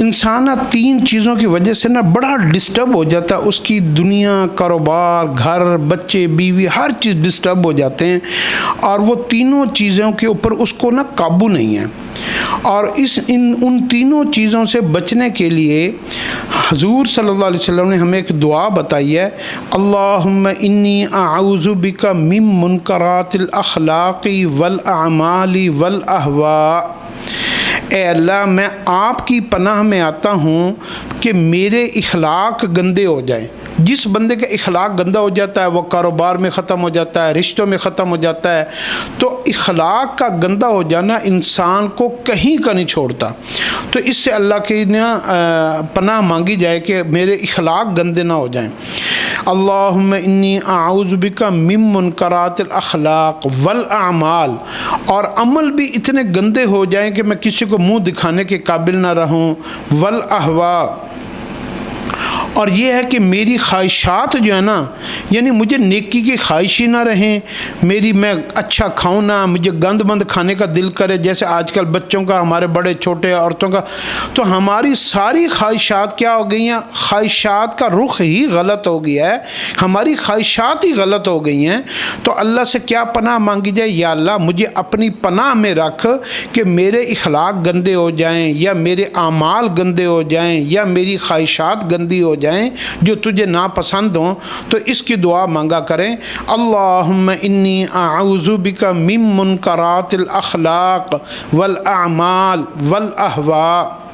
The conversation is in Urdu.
انسان نا تین چیزوں کی وجہ سے نا بڑا ڈسٹرب ہو جاتا ہے، اس کی دنیا، کاروبار، گھر، بچے، بیوی، ہر چیز ڈسٹرب ہو جاتے ہیں، اور وہ تینوں چیزوں کے اوپر اس کو نا قابو نہیں ہے۔ اور ان تینوں چیزوں سے بچنے کے لیے حضور صلی اللہ علیہ وسلم نے ہمیں ایک دعا بتائی ہے، اللہم انی اعوذ بک من منکرات الاخلاق والاعمال والاہواء۔ اے اللہ، میں آپ کی پناہ میں آتا ہوں کہ میرے اخلاق گندے ہو جائیں۔ جس بندے کا اخلاق گندہ ہو جاتا ہے وہ کاروبار میں ختم ہو جاتا ہے، رشتوں میں ختم ہو جاتا ہے۔ تو اخلاق کا گندہ ہو جانا انسان کو کہیں کا نہیں چھوڑتا۔ تو اس سے اللہ کی پناہ مانگی جائے کہ میرے اخلاق گندے نہ ہو جائیں۔ اللہم انی اعوذ بک من منکرات الاخلاق والاعمال، اور عمل بھی اتنے گندے ہو جائیں کہ میں کسی کو منہ دکھانے کے قابل نہ رہوں، والاہواء، اور یہ ہے کہ میری خواہشات جو ہے نا، یعنی مجھے نیکی کی خواہش ہی نہ رہیں، میں اچھا کھاؤں نہ، مجھے گند بند کھانے کا دل کرے، جیسے آج کل بچوں کا، ہمارے بڑے چھوٹے عورتوں کا، تو ہماری ساری خواہشات کیا ہو گئی ہیں؟ خواہشات کا رخ ہی غلط ہو گیا ہے، ہماری خواہشات ہی غلط ہو گئی ہیں۔ تو اللہ سے کیا پناہ مانگی جائے؟ یا اللہ مجھے اپنی پناہ میں رکھ کہ میرے اخلاق گندے ہو جائیں، یا میرے اعمال گندے ہو جائیں، یا میری خواہشات گندی ہو جائیں جو تجھے ناپسند ہوں۔ تو اس کی دعا مانگا کریں، اللہم انی اعوذ بک من منکرات الاخلاق والاعمال والاہواء۔